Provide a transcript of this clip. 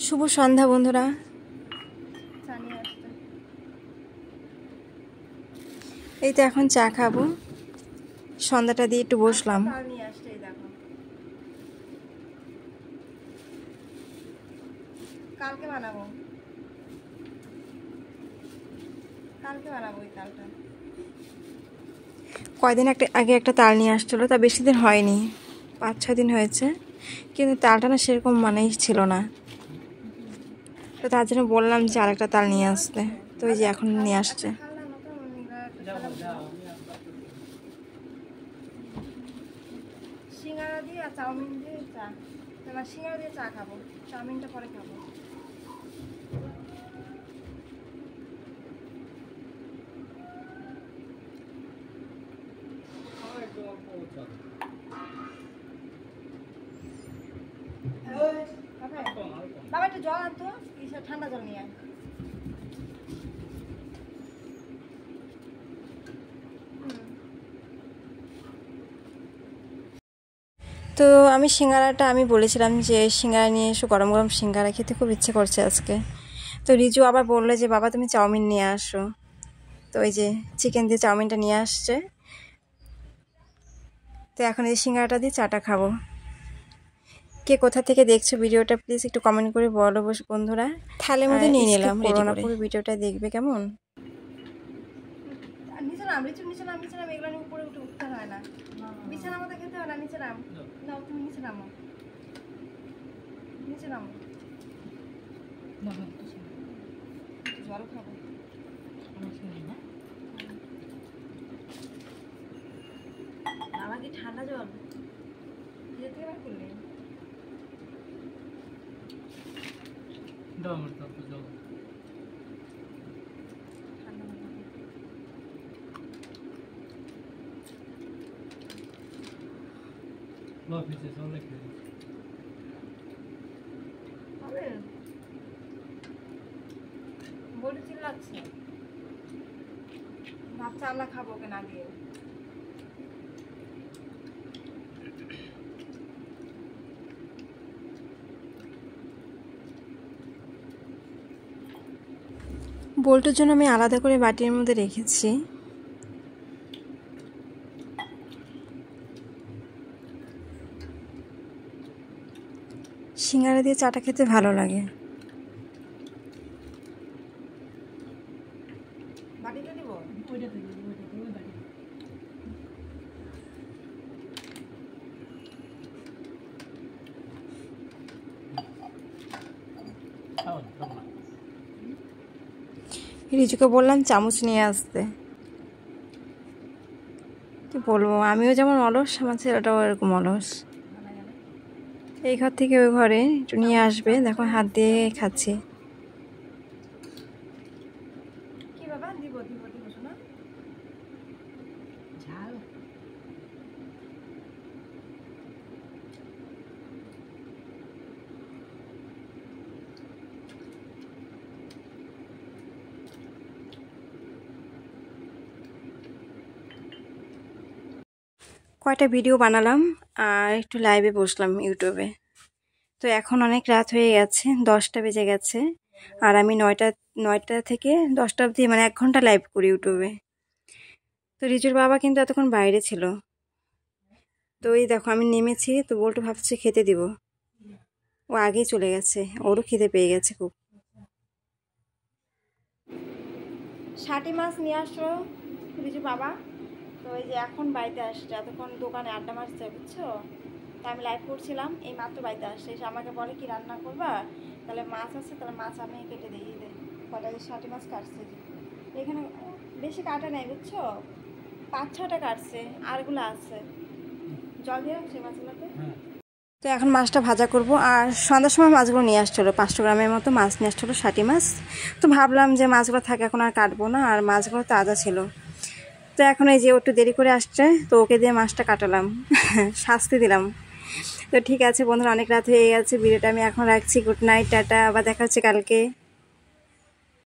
শুভ সন্ধ্যা বন্ধুরা। এই তো এখন চা খাবো, সন্ধ্যাটা দিয়ে একটু বসলাম। কালকে বানাবো এই তালটা। কয়দিন আগে একটা তাল নিয়ে আসছিলো, তা বেশি দিন হয়নি, 5-6 দিন হয়েছে, কিন্তু তালটা না সেরকম মানেই ছিল না। তো তার জন্য বললাম যে আরেকটা তাল নিয়ে আসতে, তো ওই যে এখন নিয়ে আসছে। সিঙ্গারা দিয়ে আর চাউমিন দিয়ে চা, তোমার সিঙ্গারা দিয়ে চা খাবো, চাউমিনটা পরে খাবো। বাবা একটু জল আনতো, ঠান্ডা জল নিয়ে আয়। তো আমি বলেছিলাম যে সিঙ্গারা নিয়ে এসো, গরম গরম সিঙ্গারা খেতে খুব ইচ্ছে করছে আজকে। তো রিজু আবার বললো যে বাবা তুমি চাউমিন নিয়ে আসো, তো ওই যে চিকেন দিয়ে চাউমিনটা নিয়ে আসছে। তো এখন এই সিঙ্গারাটা দিয়ে চাটা খাবো। কে কোথা থেকে দেখছো ভিডিওটা প্লিজ একটু কমেন্ট করে বলো বন্ধুরা। থালের মধ্যে নিয়ে নিলাম, পুরো ভিডিওটা দেখবে কেমন। নিচে নাম এগুলো উপরে উঠতে হয় না, বিছানা মতো খেতে হয় না। নিচে নাম, নাও তুমি নিচে নামো, জল খাবো। বাবা কি ঠান্ডা জল খেতে বার করলে? বলে চিল্লাচ্ছে, ভাবছে আমরা খাবো ওকে না দিয়ে। বল্টুর জন্য আমি আলাদা করে বাটির মধ্যে রেখেছি। সিঙ্গারা দিয়ে চাটা খেতে ভালো লাগে। বাটিতে দিব, রিজুকে বললাম চামচ নিয়ে আসতে। কি বলবো, আমিও যেমন অলস, আমার ছেলেটাও এরকম অলস। এই ঘর থেকে ওই ঘরে একটু নিয়ে আসবে, দেখো হাত দিয়ে খাচ্ছি। কি বাবা দিব শোনা ঝাল। কয়টা ভিডিও বানালাম আর একটু লাইভে বসলাম ইউটিউবে। তো এখন অনেক রাত হয়ে গেছে, 10টা বেজে গেছে, আর আমি 9টা থেকে 10টা অবধি মানে 1 ঘন্টা লাইভ করি ইউটিউবে। তো রিজুর বাবা কিন্তু এতক্ষণ বাইরে ছিল। তো এই দেখো আমি নেমেছি, তো বল্টু ভাবছে খেতে দিব, ও আগেই চলে গেছে, ওরও খিদে পেয়ে গেছে খুব। ষাটি মাছ নিয়ে আসো রিজু বাবা। তো এই যে এখন বাড়িতে আসছে, এতক্ষণ দোকানে আড্ডা মারছে বুঝছো। তা আমি লাইভ করছিলাম, এই মাত্র বাড়িতে আসছে, এসে আমাকে বলে কি রান্না করবা, তাহলে মাছ আছে, তাহলে মাছ আমি কেটে দিই দে। কটা ষাটি মাছ কাটছে, এখানে বেশি কাটা নেই বুঝছো, 5-6টা কাটছে, আরগুলো আছে। জল দিয়ে রাখছে মাছগুলোতে। তো এখন মাছটা ভাজা করব, আর সন্ধ্যার সময় মাছগুলো নিয়ে আসছিলো, 500 গ্রামের মতো মাছ নিয়ে আসছিলো, ষাটি মাছ। তো ভাবলাম যে মাছগুলো থাকে এখন আর কাটবো না, আর মাছগুলো তাজা ছিল। তো এখন এই যে একটু দেরি করে আসছে, তো ওকে দিয়ে মাছটা কাটালাম, শাস্তি দিলাম। তো ঠিক আছে বন্ধুরা, অনেক রাত হয়ে গেছে, ভিডিওটা আমি এখন রাখছি। গুড নাইট, টাটা, আবার দেখা হচ্ছে কালকে।